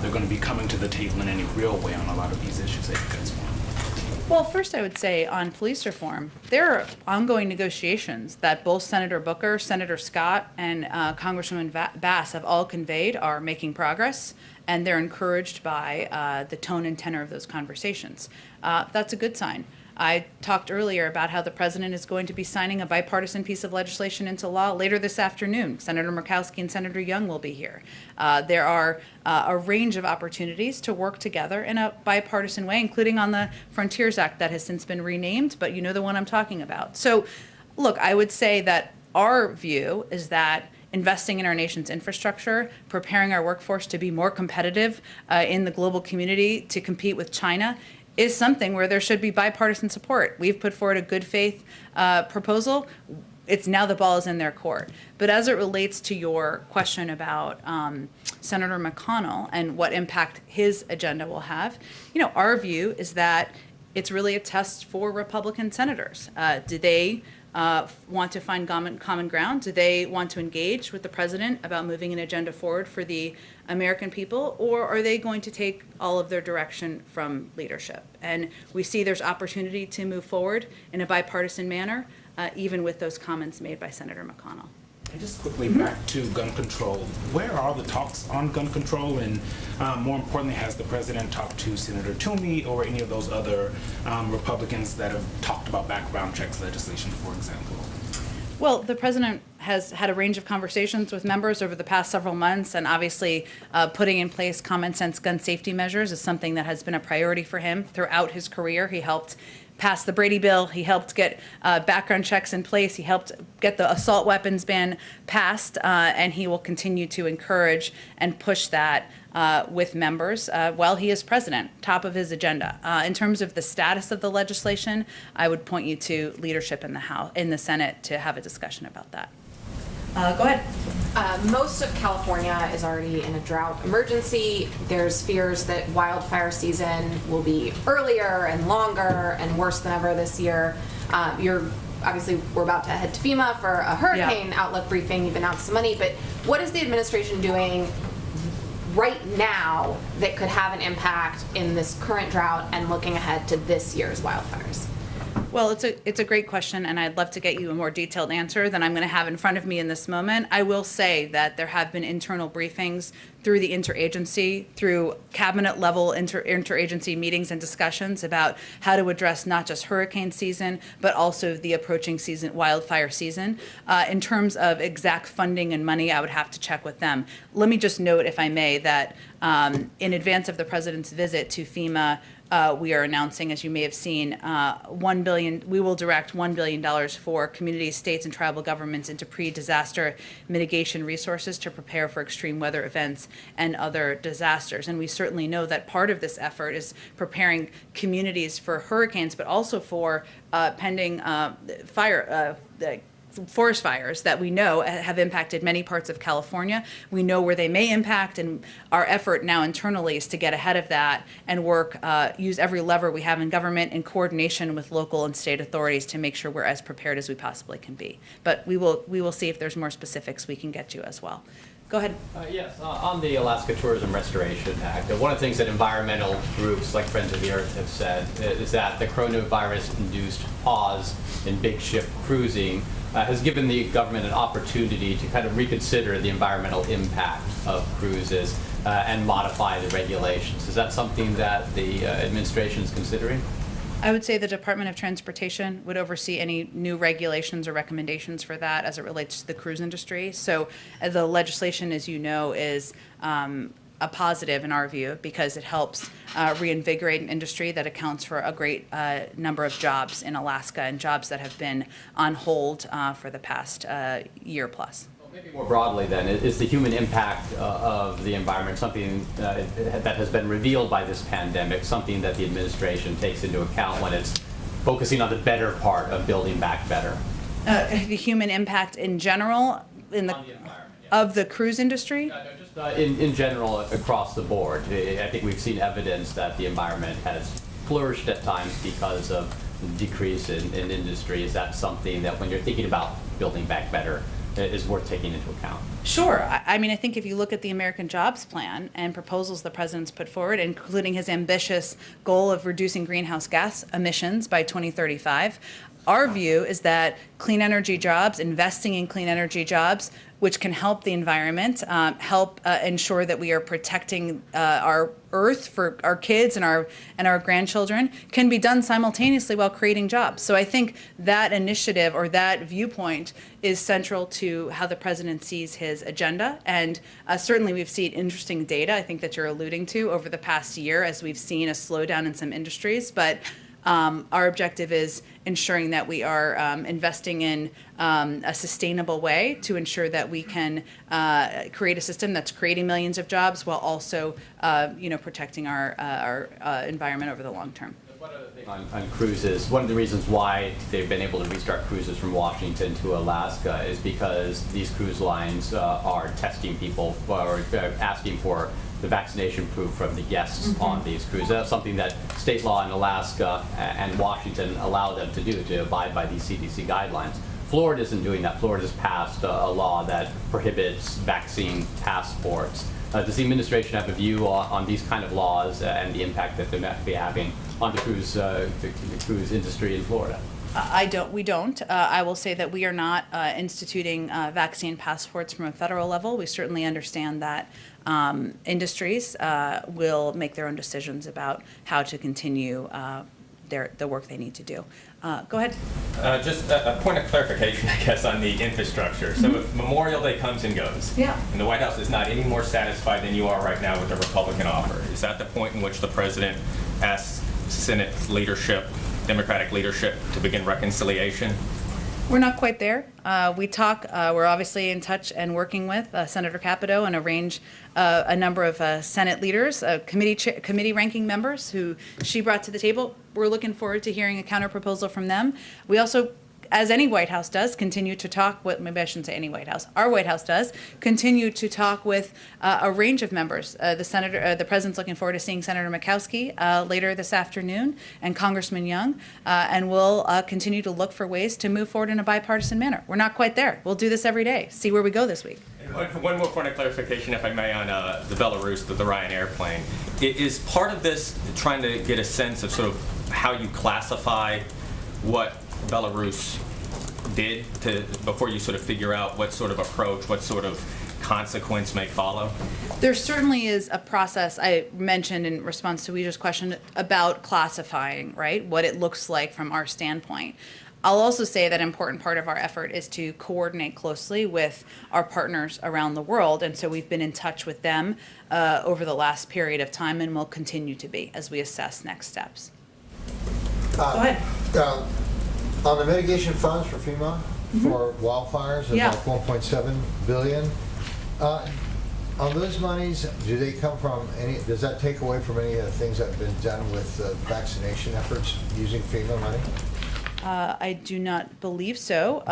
they're going to be coming to the table in any real way on a lot of these issues that you guys want. Well, first I would say on police reform, there are ongoing negotiations that both Senator Booker, Senator Scott, and Congresswoman Bass have all conveyed are making progress, and they're encouraged by the tone and tenor of those conversations. That's a good sign. I talked earlier about how the president is going to be signing a bipartisan piece of legislation into law later this afternoon. Senator Murkowski and Senator Young will be here. There are a range of opportunities to work together in a bipartisan way, including on the Frontiers Act that has since been renamed, but you know the one I'm talking about. So, look, I would say that our view is that investing in our nation's infrastructure, preparing our workforce to be more competitive in the global community to compete with China is something where there should be bipartisan support. We've put forward a good faith proposal. It's now the ball is in their court. But as it relates to your question about Senator McConnell and what impact his agenda will have, our view is that it's really a test for Republican senators. Do they want to find common ground? Do they want to engage with the president about moving an agenda forward for the American people, or are they going to take all of their direction from leadership? And we see there's opportunity to move forward in a bipartisan manner, even with those comments made by Senator McConnell. And just quickly back to gun control. Where are the talks on gun control? And more importantly, has the president talked to Senator Toomey or any of those other Republicans that have talked about background checks legislation, for example? Well, the president has had a range of conversations with members over the past several months, and obviously putting in place common sense gun safety measures is something that has been a priority for him throughout his career. He helped pass the Brady bill. He helped get background checks in place. He helped get the assault weapons ban passed, and he will continue to encourage and push that with members while he is president, top of his agenda. In terms of the status of the legislation, I would point you to leadership in the House, in the Senate, to have a discussion about that. Go ahead. Most of California is already in a drought emergency. There's fears that wildfire season will be earlier and longer and worse than ever this year. Obviously, we're about to head to FEMA for a hurricane outlook briefing. You've announced some money, but what is the administration doing right now that could have an impact in this current drought and looking ahead to this year's wildfires? Well, it's a great question, and I'd love to get you a more detailed answer than I'm going to have in front of me in this moment. I will say that there have been internal briefings through the interagency, through cabinet-level interagency meetings and discussions about how to address not just hurricane season, but also the approaching season, wildfire season. In terms of exact funding and money, I would have to check with them. Let me just note, if I may, that in advance of the president's visit to FEMA, we are announcing, as you may have seen, $1 billion. We will direct $1 billion for communities, states, and tribal governments into pre-disaster mitigation resources to prepare for extreme weather events and other disasters. And we certainly know that part of this effort is preparing communities for hurricanes, but also for pending forest fires that we know have impacted many parts of California. We know where they may impact, and our effort now internally is to get ahead of that and work, use every lever we have in government in coordination with local and state authorities to make sure we're as prepared as we possibly can be. But we will see if there's more specifics we can get you as well. Go ahead. Yes, on the Alaska Tourism Restoration Act, one of the things that environmental groups like Friends of the Earth have said is that the coronavirus-induced pause in big ship cruising has given the government an opportunity to kind of reconsider the environmental impact of cruises and modify the regulations. Is that something that the administration is considering? I would say the Department of Transportation would oversee any new regulations or recommendations for that as it relates to the cruise industry. So the legislation, as you know, is a positive in our view because it helps reinvigorate an industry that accounts for a great number of jobs in Alaska and jobs that have been on hold for the past year plus. Maybe more broadly then, is the human impact of the environment something that has been revealed by this pandemic, something that the administration takes into account when it's focusing on the better part of building back better? The human impact in general of the cruise industry? In general, across the board. I think we've seen evidence that the environment has flourished at times because of the decrease in industry. Is that something that when you're thinking about building back better is worth taking into account? Sure. I mean, I think if you look at the American Jobs Plan and proposals the president's put forward, including his ambitious goal of reducing greenhouse gas emissions by 2035, our view is that clean energy jobs, investing in clean energy jobs, which can help the environment, help ensure that we are protecting our Earth for our kids and our grandchildren, can be done simultaneously while creating jobs. So I think that initiative or that viewpoint is central to how the president sees his agenda. And certainly we've seen interesting data, I think that you're alluding to, over the past year as we've seen a slowdown in some industries. But our objective is ensuring that we are investing in a sustainable way to ensure that we can create a system that's creating millions of jobs while also, protecting our environment over the long term. On cruises, one of the reasons why they've been able to restart cruises from Washington to Alaska is because these cruise lines are testing people or asking for the vaccination proof from the guests on these cruises. That's something that state law in Alaska and Washington allow them to do, to abide by these CDC guidelines. Florida isn't doing that. Florida has passed a law that prohibits vaccine passports. Does the administration have a view on these kind of laws and the impact that they're going to be having on the cruise industry in Florida? We don't. I will say that we are not instituting vaccine passports from a federal level. We certainly understand that industries will make their own decisions about how to continue the work they need to do. Go ahead. Just a point of clarification, I guess, on the infrastructure. So if Memorial Day comes and goes, and the White House is not any more satisfied than you are right now with the Republican offer, is that the point in which the president asks Senate leadership, Democratic leadership, to begin reconciliation? We're not quite there. We talk, we're obviously in touch and working with Senator Capito and a number of Senate leaders, committee ranking members who she brought to the table. We're looking forward to hearing a counterproposal from them. We also, as any White House does, continue to talk with, maybe I shouldn't say any White House, our White House does, continue to talk with a range of members. The president's looking forward to seeing Senator Murkowski later this afternoon and Congressman Young, and we'll continue to look for ways to move forward in a bipartisan manner. We're not quite there. We'll do this every day, see where we go this week. One more point of clarification, if I may, on the Belarus, the Ryan airplane. Is part of this trying to get a sense of sort of how you classify what Belarus did before you sort of figure out what sort of approach, what sort of consequence may follow? There certainly is a process I mentioned in response to Weeja's question about classifying, right, what it looks like from our standpoint. I'll also say that an important part of our effort is to coordinate closely with our partners around the world, and so we've been in touch with them over the last period of time and will continue to be as we assess next steps. Go ahead. On the mitigation funds for FEMA for wildfires, it's like $1.7 billion. On those monies, do they come from does that take away from any of the things that have been done with vaccination efforts using FEMA money? I do not believe so.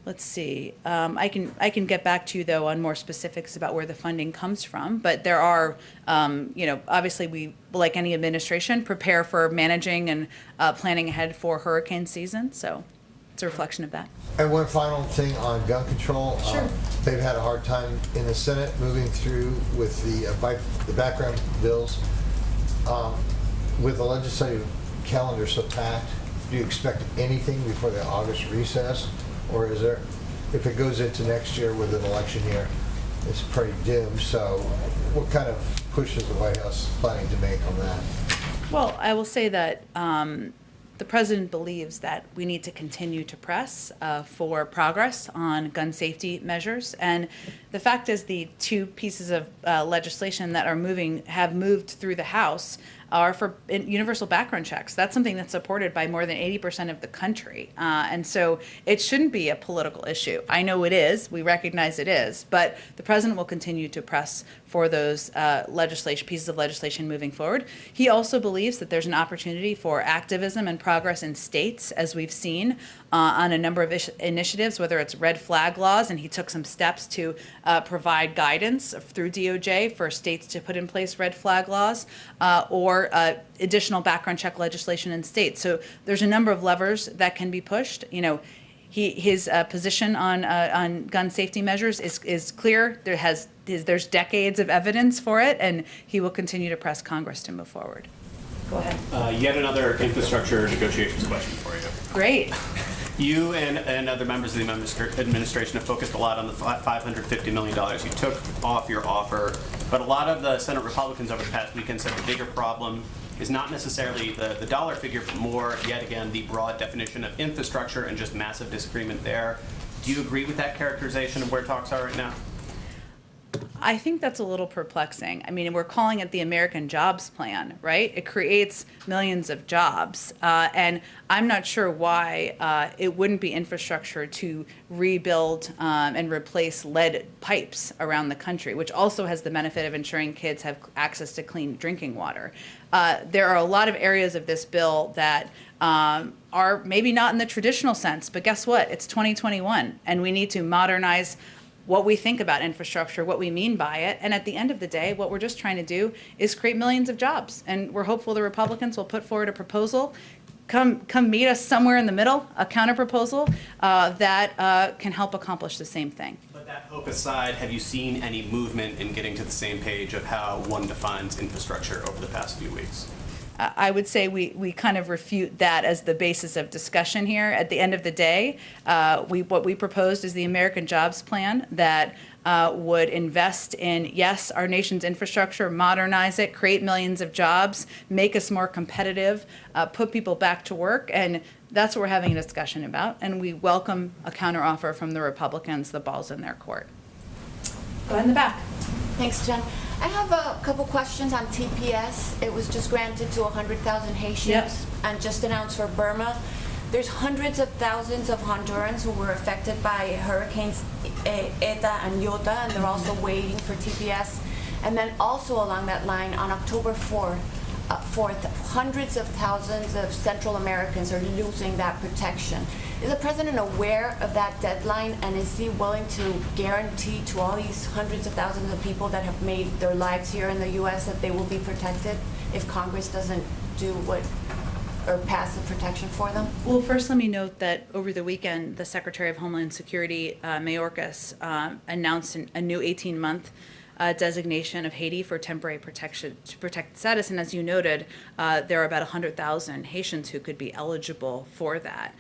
Let's see. I can get back to you though on more specifics about where the funding comes from. But there are, obviously we, like any administration, prepare for managing and planning ahead for hurricane season. So it's a reflection of that. And one final thing on gun control. Sure. They've had a hard time in the Senate moving through with the background bills. With the legislative calendar so packed, do you expect anything before the August recess? Or is there, if it goes into next year with an election year, it's pretty dim. So what kind of push is the White House planning to make on that? Well, I will say that the president believes that we need to continue to press for progress on gun safety measures. And the fact is the two pieces of legislation that have moved through the House are for universal background checks. That's something that's supported by more than 80% of the country. And so it shouldn't be a political issue. I know it is, we recognize it is, but the president will continue to press for those pieces of legislation moving forward. He also believes that there's an opportunity for activism and progress in states, as we've seen on a number of initiatives, whether it's red flag laws, and he took some steps to provide guidance through DOJ for states to put in place red flag laws, or additional background check legislation in states. So there's a number of levers that can be pushed. His position on gun safety measures is clear. There's decades of evidence for it, and he will continue to press Congress to move forward. Go ahead. Yet another infrastructure negotiations question for you. Great. You and other members of the administration have focused a lot on the $550 million you took off your offer, but a lot of the Senate Republicans over the past weekend said the bigger problem is not necessarily the dollar figure, but more, yet again, the broad definition of infrastructure and just massive disagreement there. Do you agree with that characterization of where talks are right now? I think that's a little perplexing. I mean, we're calling it the American Jobs Plan, right? It creates millions of jobs. And I'm not sure why it wouldn't be infrastructure to rebuild and replace lead pipes around the country, which also has the benefit of ensuring kids have access to clean drinking water. There are a lot of areas of this bill that are maybe not in the traditional sense, but guess what? It's 2021, and we need to modernize what we think about infrastructure, what we mean by it. And at the end of the day, what we're just trying to do is create millions of jobs. And we're hopeful the Republicans will put forward a proposal, come meet us somewhere in the middle, a counter proposal that can help accomplish the same thing. But that hope aside, have you seen any movement in getting to the same page of how one defines infrastructure over the past few weeks? I would say we kind of refute that as the basis of discussion here. At the end of the day, what we proposed is the American Jobs Plan that would invest in, yes, our nation's infrastructure, modernize it, create millions of jobs, make us more competitive, put people back to work, and that's what we're having a discussion about. And we welcome a counteroffer from the Republicans. The ball's in their court. Go ahead in the back. Thanks, Jen. I have a couple questions on TPS. It was just granted to 100,000 Haitians and just announced for Burma. There's hundreds of thousands of Hondurans who were affected by hurricanes Eta and Iota, and they're also waiting for TPS. And then also along that line, on October 4th, hundreds of thousands of Central Americans are losing that protection. Is the president aware of that deadline, and is he willing to guarantee to all these hundreds of thousands of people that have made their lives here in the U.S. that they will be protected if Congress doesn't do or pass the protection for them? Well, first let me note that over the weekend, the Secretary of Homeland Security, Mayorkas, announced a new 18-month designation of Haiti for temporary protected status. And as you noted, there are about 100,000 Haitians who could be eligible for that.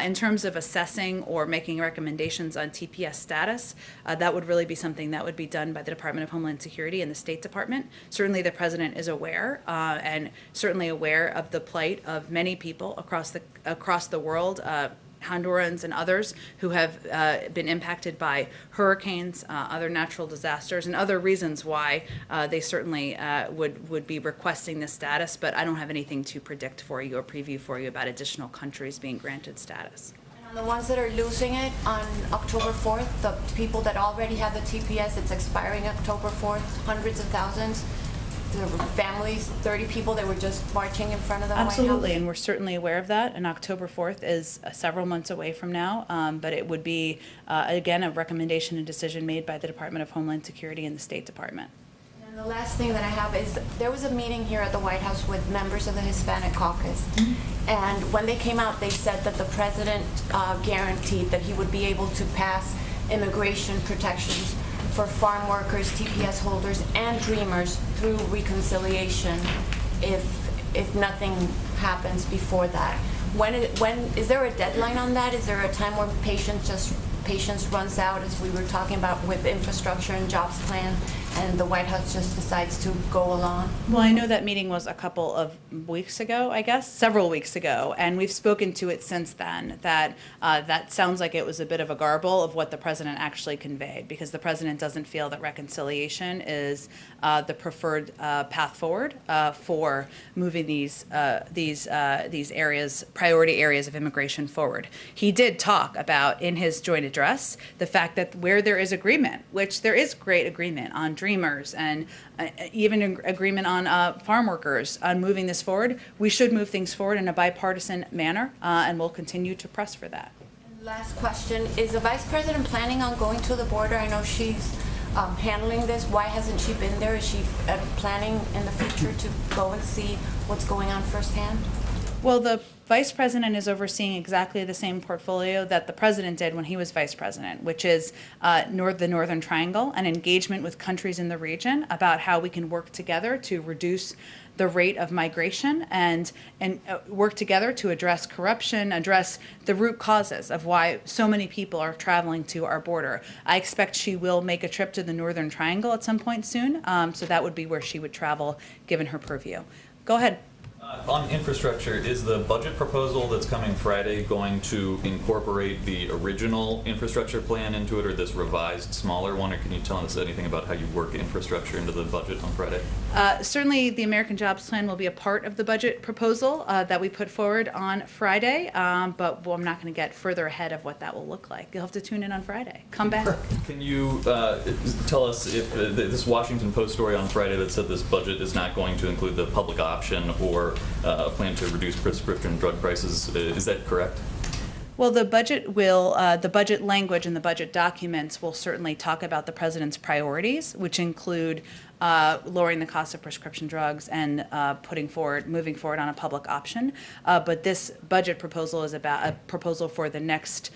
In terms of assessing or making recommendations on TPS status, that would really be something that would be done by the Department of Homeland Security and the State Department. Certainly the President is aware and certainly aware of the plight of many people across the world, Hondurans and others who have been impacted by hurricanes, other natural disasters, and other reasons why they certainly would be requesting this status. But I don't have anything to predict for you or preview for you about additional countries being granted status. And on the ones that are losing it on October 4th, the people that already have the TPS, it's expiring October 4th, hundreds of thousands. There were families, 30 people that were just marching in front of the White House. Absolutely, and we're certainly aware of that. And October 4th is several months away from now, but it would be, again, a recommendation and decision made by the Department of Homeland Security and the State Department. And the last thing that I have is there was a meeting here at the White House with members of the Hispanic caucus. And when they came out, they said that the president guaranteed that he would be able to pass immigration protections for farm workers, TPS holders, and dreamers through reconciliation if nothing happens before that. When is there a deadline on that? Is there a time where patience runs out, as we were talking about with infrastructure and jobs plan, and the White House just decides to go along? Well, I know that meeting was a couple of weeks ago, I guess, several weeks ago, and we've spoken to it since then, that that sounds like it was a bit of a garble of what the president actually conveyed, because the president doesn't feel that reconciliation is the preferred path forward for moving these areas, priority areas of immigration forward. He did talk about, in his joint address, the fact that where there is agreement, which there is great agreement on dreamers and even an agreement on farm workers on moving this forward, we should move things forward in a bipartisan manner, and we'll continue to press for that. Last question, is the Vice President planning on going to the border? I know she's handling this. Why hasn't she been there? Is she planning in the future to go and see what's going on firsthand? Well, the Vice President is overseeing exactly the same portfolio that the President did when he was Vice President, which is the Northern Triangle and engagement with countries in the region about how we can work together to reduce the rate of migration and work together to address corruption, address the root causes of why so many people are traveling to our border. I expect she will make a trip to the Northern Triangle at some point soon, so that would be where she would travel given her purview. Go ahead. On infrastructure, is the budget proposal that's coming Friday going to incorporate the original infrastructure plan into it, or this revised, smaller one, or can you tell us anything about how you work infrastructure into the budget on Friday? Certainly, the American Jobs Plan will be a part of the budget proposal that we put forward on Friday, but I'm not going to get further ahead of what that will look like. You'll have to tune in on Friday. Come back. Can you tell us if this Washington Post story on Friday that said this budget is not going to include the public option or a plan to reduce prescription drug prices, is that correct? Well, the budget the budget language and the budget documents will certainly talk about the president's priorities, which include lowering the cost of prescription drugs and moving forward on a public option. But this budget proposal is about a proposal for the next,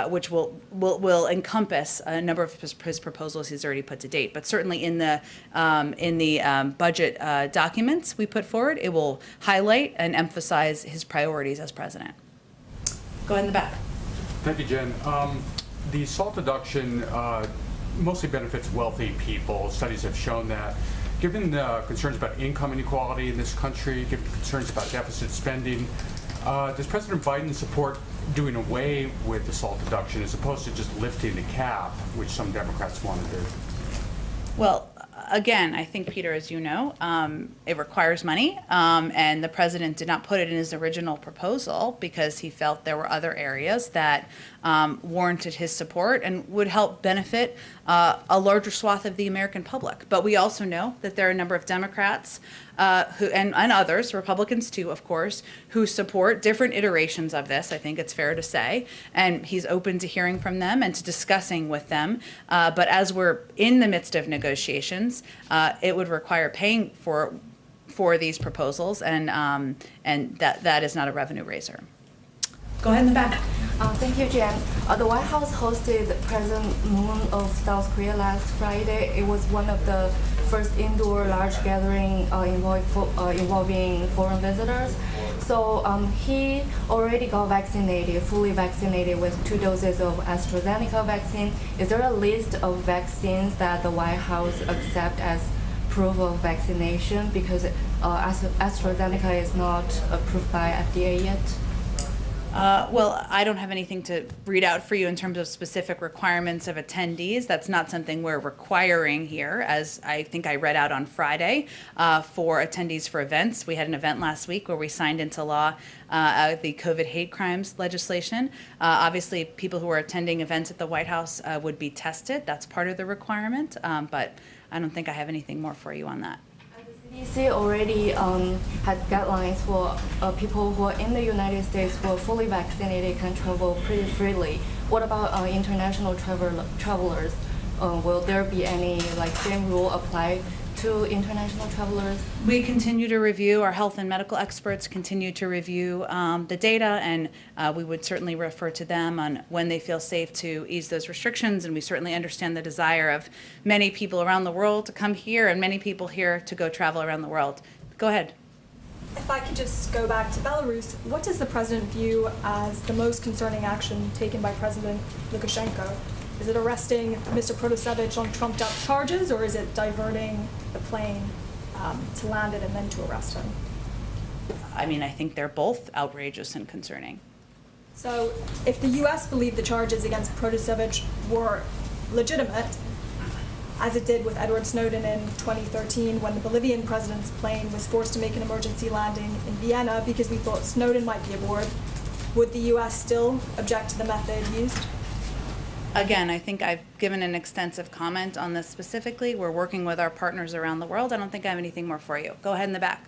which will encompass a number of his proposals he's already put to date. But certainly in the budget documents we put forward, it will highlight and emphasize his priorities as president. Go ahead in the back. Thank you, Jen. The SALT deduction mostly benefits wealthy people. Studies have shown that. Given the concerns about income inequality in this country, given concerns about deficit spending, does President Biden support doing away with the SALT deduction as opposed to just lifting the cap, which some Democrats want to do? Well, again, I think, Peter, as you know, it requires money, and the president did not put it in his original proposal because he felt there were other areas that warranted his support and would help benefit a larger swath of the American public. But we also know that there are a number of Democrats and others, Republicans too, of course, who support different iterations of this, I think it's fair to say, and he's open to hearing from them and to discussing with them. But as we're in the midst of negotiations, it would require paying for these proposals, and that is not a revenue raiser. Go ahead in the back. Thank you, Jen. The White House hosted President Moon of South Korea last Friday. It was one of the first indoor large gathering involving foreign visitors. So he already got vaccinated, fully vaccinated with 2 doses of AstraZeneca vaccine. Is there a list of vaccines that the White House accept as proof of vaccination? Because AstraZeneca is not approved by FDA yet. Well, I don't have anything to read out for you in terms of specific requirements of attendees. That's not something we're requiring here, as I think I read out on Friday, for attendees for events. We had an event last week where we signed into law the COVID hate crimes legislation. Obviously, people who are attending events at the White House would be tested. That's part of the requirement, but I don't think I have anything more for you on that. CDC already had guidelines for people who are in the United States who are fully vaccinated can travel pretty freely. What about international travelers? Will there be any same rule apply to international travelers? We continue to review, our health and medical experts continue to review the data, and we would certainly refer to them on when they feel safe to ease those restrictions, and we certainly understand the desire of many people around the world to come here and many people here to go travel around the world. Go ahead. If I could just go back to Belarus, what does the president view as the most concerning action taken by President Lukashenko? Is it arresting Mr. Protasevich on trumped-up charges, or is it diverting the plane to land it and then to arrest him? I mean, I think they're both outrageous and concerning. So if the U.S. believed the charges against Protasevich were legitimate, as it did with Edward Snowden in 2013 when the Bolivian president's plane was forced to make an emergency landing in Vienna because we thought Snowden might be aboard, would the U.S. still object to the method used? Again, I think I've given an extensive comment on this specifically. We're working with our partners around the world. I don't think I have anything more for you. Go ahead in the back.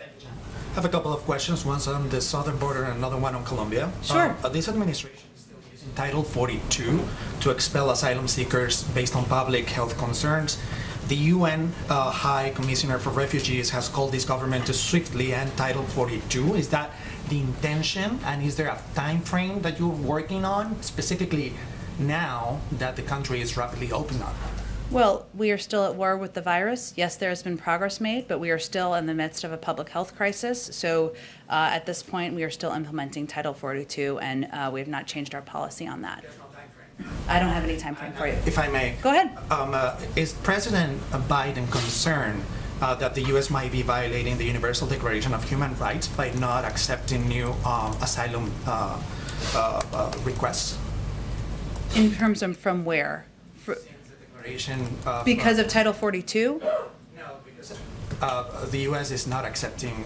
I have a couple of questions. One's on the southern border and another one on Colombia. Sure. This administration is still using Title 42 to expel asylum seekers based on public health concerns. The UN High Commissioner for Refugees has called this government to swiftly end Title 42. Is that the intention? And is there a time frame that you're working on, specifically now that the country is rapidly opening up? Well, we are still at war with the virus. Yes, there has been progress made, but we are still in the midst of a public health crisis. So at this point, we are still implementing Title 42, and we have not changed our policy on that. I don't have any time frame for you. If I may. Go ahead. Is President Biden concerned that the U.S. might be violating the Universal Declaration of Human Rights by not accepting new asylum requests? In terms of from where? Because of Title 42? No, because the U.S. is not accepting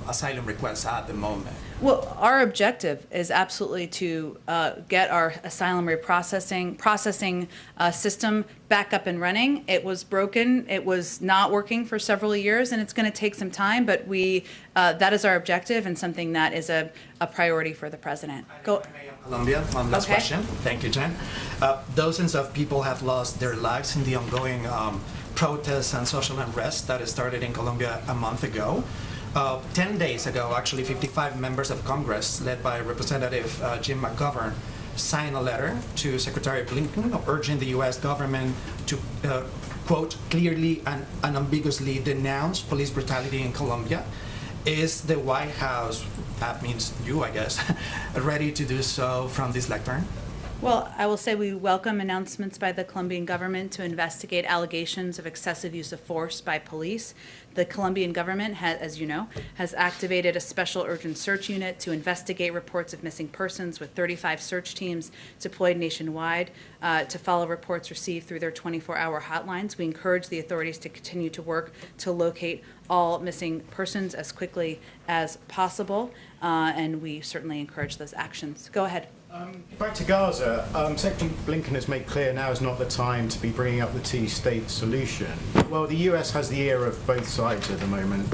asylum requests at the moment. Well, our objective is absolutely to get our asylum processing system back up and running. It was broken. It was not working for several years, and it's going to take some time, but that is our objective and something that is a priority for the president. Go. Colombia, one last question. Thank you, Jen. Dozens of people have lost their lives in the ongoing protests and social unrest that started in Colombia a month ago. 10 days ago, actually, 55 members of Congress, led by Representative Jim McGovern, signed a letter to Secretary Blinken urging the U.S. government to, quote, clearly and unambiguously denounce police brutality in Colombia. Is the White House, that means you, I guess, ready to do so from this lectern? Well, I will say we welcome announcements by the Colombian government to investigate allegations of excessive use of force by police. The Colombian government, as you know, has activated a special urgent search unit to investigate reports of missing persons with 35 search teams deployed nationwide to follow reports received through their 24-hour hotlines. We encourage the authorities to continue to work to locate all missing persons as quickly as possible, and we certainly encourage those actions. Go ahead. Back to Gaza, Secretary Blinken has made clear now is not the time to be bringing up the two-state solution. Well, the US has the ear of both sides at the moment.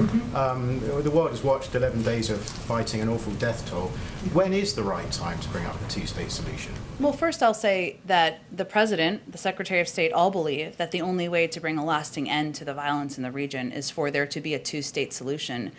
The world has watched 11 days of fighting, an awful death toll. When is the right time to bring up the two-state solution? Well, first I'll say that the President, the Secretary of State all believe that the only way to bring a lasting end to the violence in the region is for there to be a two-state solution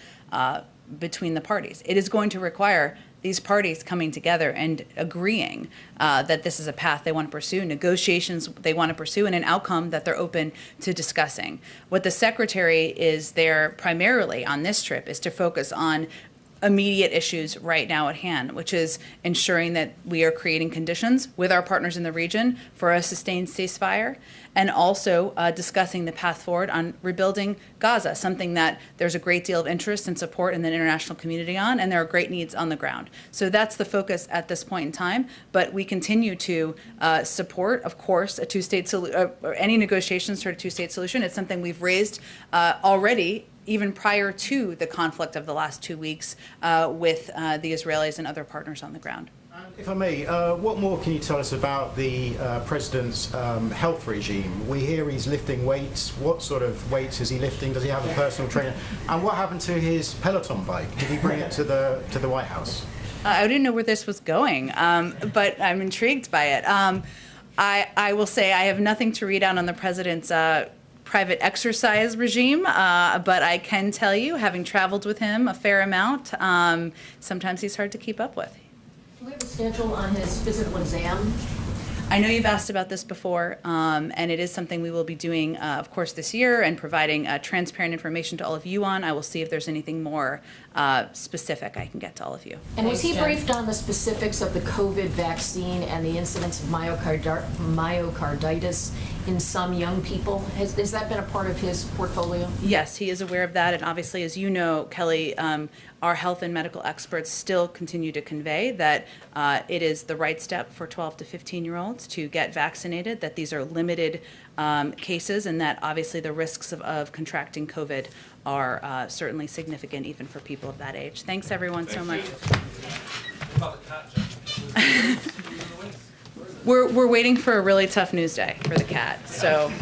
between the parties. It is going to require these parties coming together and agreeing that this is a path they want to pursue, negotiations they want to pursue, and an outcome that they're open to discussing. What the Secretary is there primarily on this trip is to focus on immediate issues right now at hand, which is ensuring that we are creating conditions with our partners in the region for a sustained ceasefire, and also discussing the path forward on rebuilding Gaza, something that there's a great deal of interest and support in the international community on, and there are great needs on the ground. So that's the focus at this point in time, but we continue to support, of course, a two-state solution, or any negotiations toward a two-state solution. It's something we've raised already even prior to the conflict of the last 2 weeks with the Israelis and other partners on the ground. If I may, what more can you tell us about the president's health regime? We hear he's lifting weights. What sort of weights is he lifting? Does he have a personal trainer? And what happened to his Peloton bike? Did he bring it to the White House? I didn't know where this was going, but I'm intrigued by it. I will say I have nothing to read out on the president's private exercise regime, but I can tell you, having traveled with him a fair amount, sometimes he's hard to keep up with. Do we have a schedule on his physical exam? I know you've asked about this before, and it is something we will be doing, of course, this year, and providing transparent information to all of you on. I will see if there's anything more specific I can get to all of you. And was he briefed on the specifics of the COVID vaccine and the incidence of myocarditis in some young people? Has that been a part of his portfolio? Yes, he is aware of that, and obviously, as you know, Kelly, our health and medical experts still continue to convey that it is the right step for 12 to 15-year-olds to get vaccinated, that these are limited cases, and that obviously the risks of contracting COVID are certainly significant even for people of that age. Thanks, everyone, so much. We're waiting for a really tough news day for the cat, so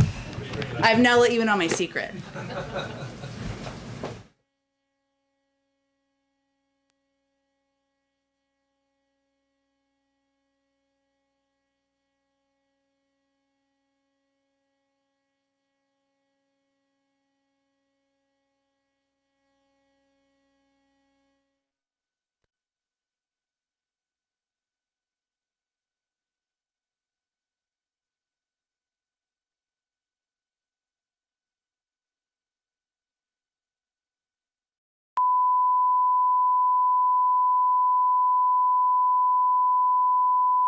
I've now let you in on my secret.